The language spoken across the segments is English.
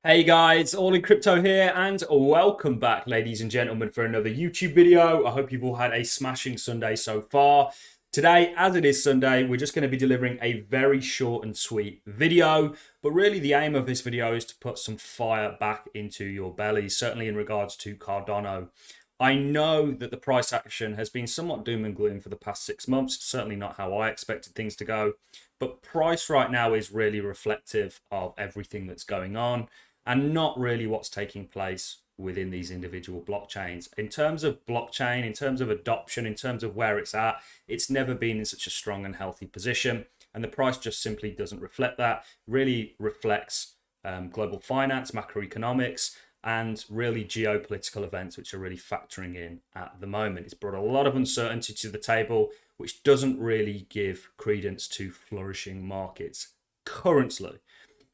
Hey guys, All in Crypto here, and welcome back, ladies and gentlemen, for another YouTube video. I hope you've all had a smashing Sunday so far. Today, as it is Sunday, we're just going to be delivering a very short and sweet video, but really the aim of this video is to put some fire back into your bellies, certainly in regards to Cardano. I know that the price action has been somewhat doom and gloom for the past 6 months, certainly not how I expected things to go, but price right now is really reflective of everything that's going on and not really what's taking place within these individual blockchains. In terms of blockchain, in terms of adoption, in terms of where it's at, it's never been in such a strong and healthy position. And the price just simply doesn't reflect that. Really reflects global finance, macroeconomics, and really geopolitical events, which are really factoring in at the moment. It's brought a lot of uncertainty to the table, which doesn't really give credence to flourishing markets currently.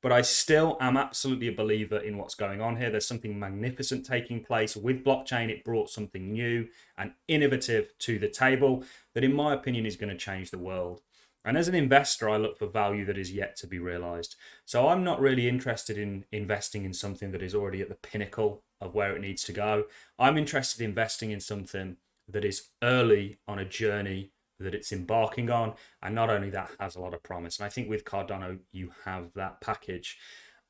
But I still am absolutely a believer in what's going on here. There's something magnificent taking place with blockchain. It brought something new and innovative to the table that, in my opinion, is going to change the world. And as an investor, I look for value that is yet to be realized. So I'm not really interested in investing in something that is already at the pinnacle of where it needs to go. I'm interested in investing in something that is early on a journey that it's embarking on, and not only that, has a lot of promise. And I think with Cardano you have that package.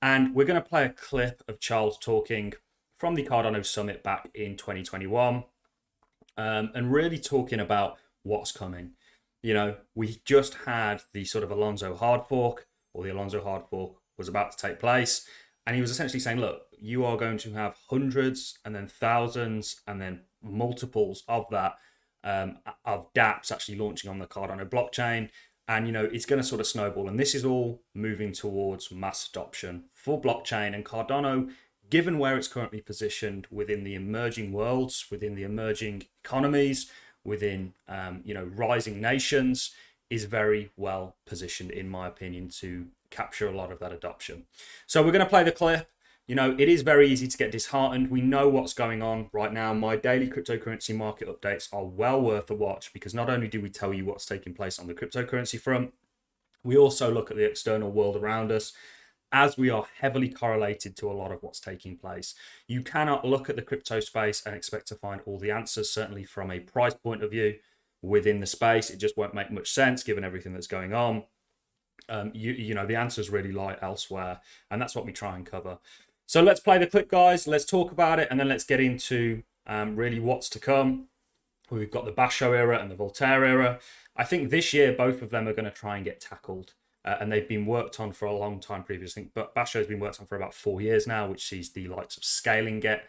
And we're going to play a clip of Charles talking from the Cardano summit back in 2021, and really talking about what's coming. You know, we just had the sort of Alonso hard fork, or the Alonso hard fork was about to take place, and he was essentially saying, look, you are going to have hundreds and then thousands and then multiples of that, of dApps actually launching on the Cardano blockchain. And, you know, it's going to sort of snowball. And this is all moving towards mass adoption for blockchain. And Cardano, given where it's currently positioned within the emerging worlds, within the emerging economies, within, rising nations, is very well positioned, in my opinion, to capture a lot of that adoption. So we're going to play the clip. You know, it is very easy to get disheartened. We know what's going on right now. My daily cryptocurrency market updates are well worth a watch, because not only do we tell you what's taking place on the cryptocurrency front, we also look at the external world around us, as we are heavily correlated to a lot of what's taking place. You cannot look at the crypto space and expect to find all the answers, certainly from a price point of view within the space. It just won't make much sense given everything that's going on. The answers really lie elsewhere, and that's what we try and cover. So let's play the clip, guys. Let's talk about it, and then let's get into really what's to come. We've got the Basho era and the Voltaire era. I think this year both of them are going to try and get tackled, and they've been worked on for a long time previously. But Basho has been worked on for about 4 years now, which sees the likes of scaling get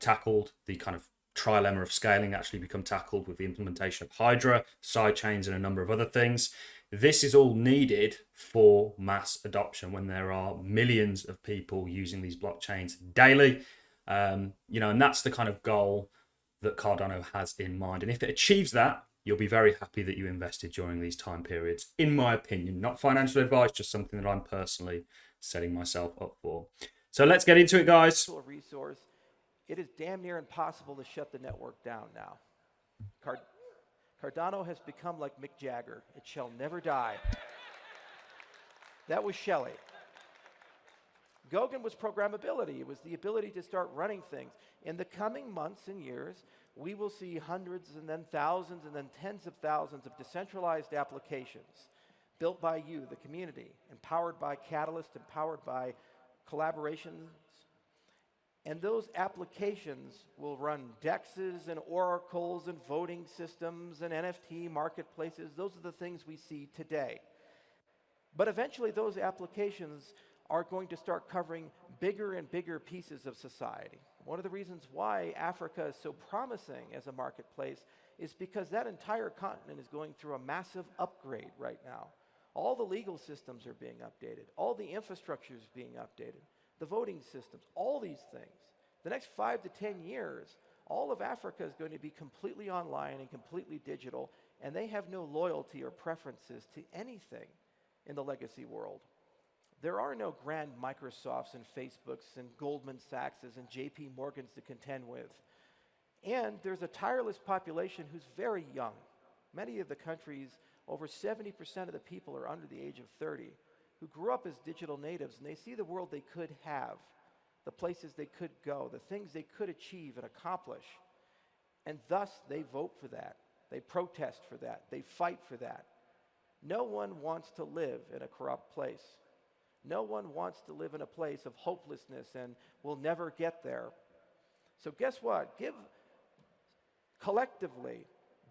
tackled, the kind of trilemma of scaling actually become tackled with the implementation of Hydra, sidechains, and a number of other things. This is all needed for mass adoption when there are millions of people using these blockchains daily. And that's the kind of goal that Cardano has in mind. And if it achieves that, you'll be very happy that you invested during these time periods, in my opinion. Not financial advice, just something that I'm personally setting myself up for. So let's get into it, guys. Resource, it is damn near impossible to shut the network down now. Cardano has become like Mick Jagger. It shall never die. That was Shelley. Gauguin was programmability. It was the ability to start running things. In the coming months and years, we will see hundreds and then thousands and then tens of thousands of decentralized applications built by you, the community, empowered by Catalyst, empowered by collaborations. And those applications will run DEXs and oracles and voting systems and NFT marketplaces. Those are the things we see today. But eventually those applications are going to start covering bigger and bigger pieces of society. One of the reasons why Africa is so promising as a marketplace is because that entire continent is going through a massive upgrade right now. All the legal systems are being updated. All the infrastructure is being updated. The voting systems, all these things. The next 5 to 10 years, all of Africa is going to be completely online and completely digital, and they have no loyalty or preferences to anything in the legacy world. There are no grand Microsofts and Facebooks and Goldman Sachses and JP Morgans to contend with. And there's a tireless population who's very young. Many of the countries, over 70% of the people are under the age of 30. who grew up as digital natives, and they see the world they could have, the places they could go, the things they could achieve and accomplish. And thus, they vote for that. They protest for that. They fight for that. No one wants to live in a corrupt place. No one wants to live in a place of hopelessness and will never get there. So guess what? Give collectively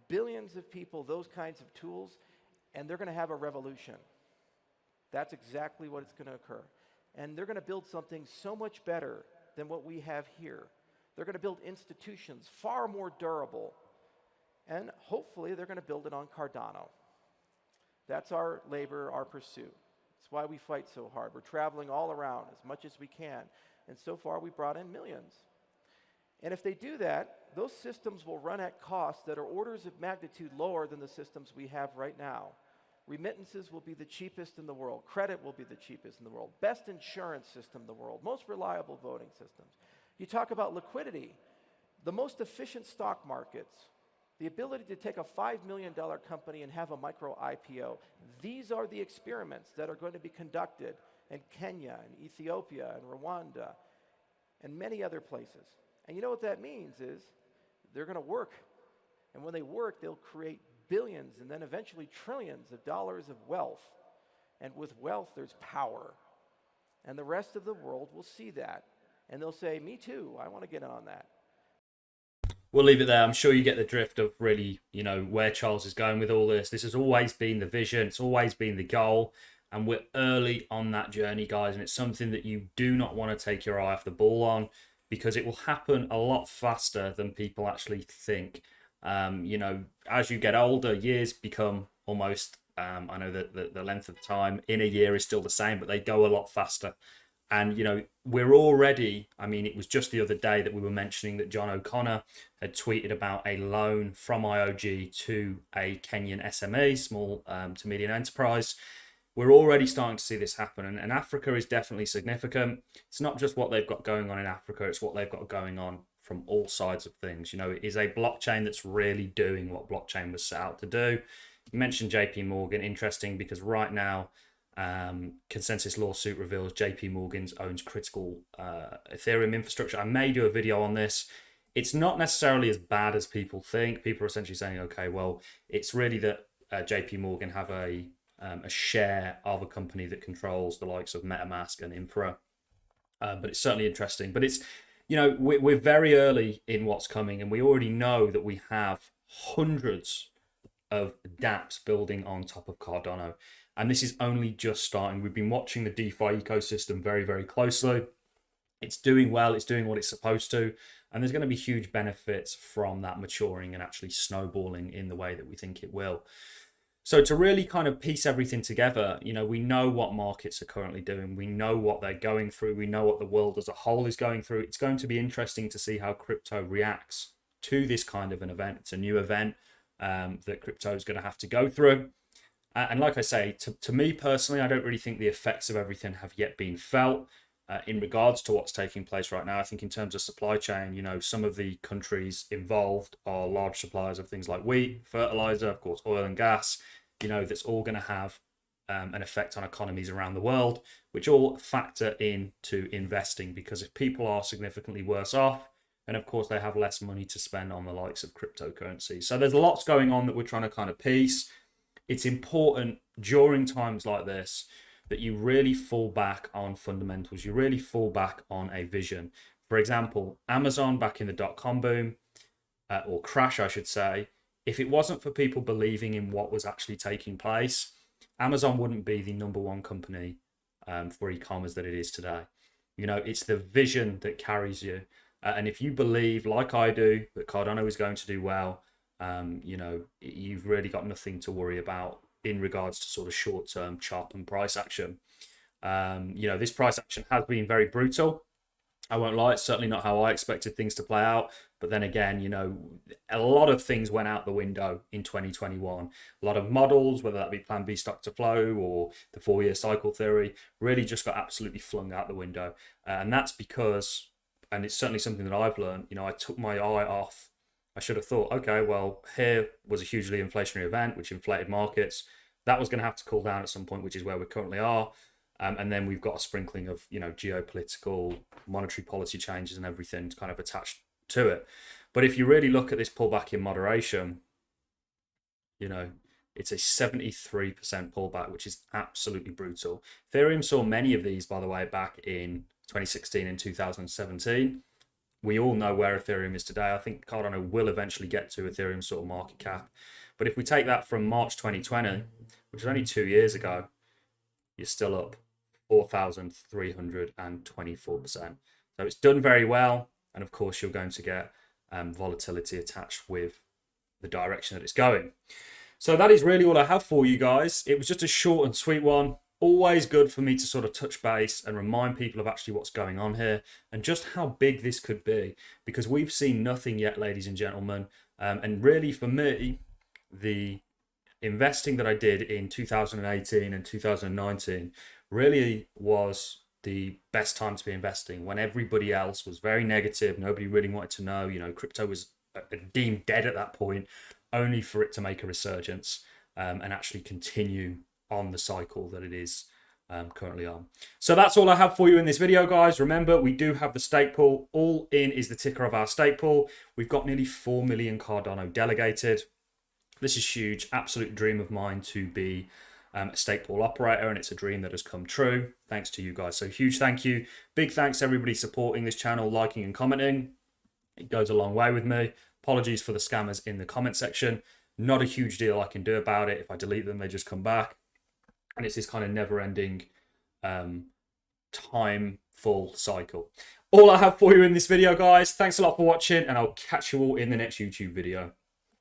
billions of people those kinds of tools, and they're going to have a revolution. That's exactly what is going to occur. And they're going to build something so much better than what we have here. They're going to build institutions far more durable. And hopefully they're going to build it on Cardano. That's our labor, our pursuit. That's why we fight so hard. We're traveling all around as much as we can. And so far we brought in millions. And if they do that, those systems will run at costs that are orders of magnitude lower than the systems we have right now. Remittances will be the cheapest in the world. Credit will be the cheapest in the world. Best insurance system in the world. Most reliable voting systems. You talk about liquidity. The most efficient stock markets. The ability to take a $5 million company and have a micro IPO. These are the experiments that are going to be conducted in Kenya and Ethiopia and Rwanda and many other places. And you know what that means is they're going to work. And when they work, they'll create billions and then eventually trillions of dollars of wealth. And with wealth, there's power. And the rest of the world will see that. And they'll say, me too, I want to get on that. We'll leave it there. I'm sure you get the drift of really, where Charles is going with all this. This has always been the vision. It's always been the goal. And we're early on that journey, guys. And it's something that you do not want to take your eye off the ball on, because it will happen a lot faster than people actually think. As you get older, years become almost, I know that the length of time in a year is still the same, but they go a lot faster. And, we're already, it was just the other day that we were mentioning that John O'Connor had tweeted about a loan from IOG to a Kenyan SME, small to medium enterprise. We're already starting to see this happen. And Africa is definitely significant. It's not just what they've got going on in Africa, it's what they've got going on from all sides of things. It is a blockchain that's really doing what blockchain was set out to do. You mentioned JP Morgan, interesting, because right now, consensus lawsuit reveals JP Morgan's owns critical Ethereum infrastructure. I may do a video on this. It's not necessarily as bad as people think. People are essentially saying, okay, well, it's really that JP Morgan have a share of a company that controls the likes of MetaMask and Infra. But it's certainly interesting. But it's, we're very early in what's coming, and we already know that we have hundreds of dApps building on top of Cardano. And this is only just starting. We've been watching the DeFi ecosystem very, very closely. It's doing well. It's doing what it's supposed to. And there's going to be huge benefits from that maturing and actually snowballing in the way that we think it will. So to really kind of piece everything together, we know what markets are currently doing. We know what they're going through. We know what the world as a whole is going through. It's going to be interesting to see how crypto reacts to this kind of an event. It's a new event that crypto is going to have to go through. And like I say, to me personally, I don't really think the effects of everything have yet been felt in regards to what's taking place right now. I think in terms of supply chain, some of the countries involved are large suppliers of things like wheat, fertilizer, of course, oil and gas, that's all going to have an effect on economies around the world, which all factor into investing, because if people are significantly worse off, then of course they have less money to spend on the likes of cryptocurrency. So there's lots going on that we're trying to kind of piece. It's important during times like this that you really fall back on fundamentals. You really fall back on a vision. For example, Amazon back in the dot-com boom, or crash, I should say, if it wasn't for people believing in what was actually taking place, Amazon wouldn't be the number one company for e-commerce that it is today. It's the vision that carries you. And if you believe, like I do, that Cardano is going to do well, you've really got nothing to worry about in regards to sort of short-term chop and price action. This price action has been very brutal. I won't lie, it's certainly not how I expected things to play out. But then again, a lot of things went out the window in 2021. A lot of models, whether that be Plan B stock to flow or the 4-year cycle theory, really just got absolutely flung out the window. And that's because, and it's certainly something that I've learned, I took my eye off. I should have thought, okay, well, here was a hugely inflationary event, which inflated markets. That was going to have to cool down at some point, which is where we currently are. And then we've got a sprinkling of, geopolitical, monetary policy changes and everything kind of attached to it. But if you really look at this pullback in moderation, it's a 73% pullback, which is absolutely brutal. Ethereum saw many of these, by the way, back in 2016 and 2017. We all know where Ethereum is today. I think Cardano will eventually get to Ethereum's sort of market cap. But if we take that from March 2020, which is only 2 years ago, you're still up 4,324%. So it's done very well. And of course, you're going to get volatility attached with the direction that it's going. So that is really all I have for you guys. It was just a short and sweet one. Always good for me to sort of touch base and remind people of actually what's going on here and just how big this could be, because we've seen nothing yet, ladies and gentlemen. And really for me, the investing that I did in 2018 and 2019 really was the best time to be investing, when everybody else was very negative. Nobody really wanted to know, crypto was deemed dead at that point, only for it to make a resurgence and actually continue on the cycle that it is currently on. So that's all I have for you in this video, guys. Remember, we do have the stake pool. ALLIN is the ticker of our stake pool. We've got nearly 4 million Cardano delegated. This is huge. Absolute dream of mine to be a stake pool operator, and it's a dream that has come true thanks to you guys. So huge thank you. Big thanks to everybody supporting this channel, liking and commenting. It goes a long way with me. Apologies for the scammers in the comment section. Not a huge deal I can do about it. If I delete them, they just come back. And it's this kind of never-ending time-full cycle. All I have for you in this video, guys. Thanks a lot for watching, and I'll catch you all in the next YouTube video.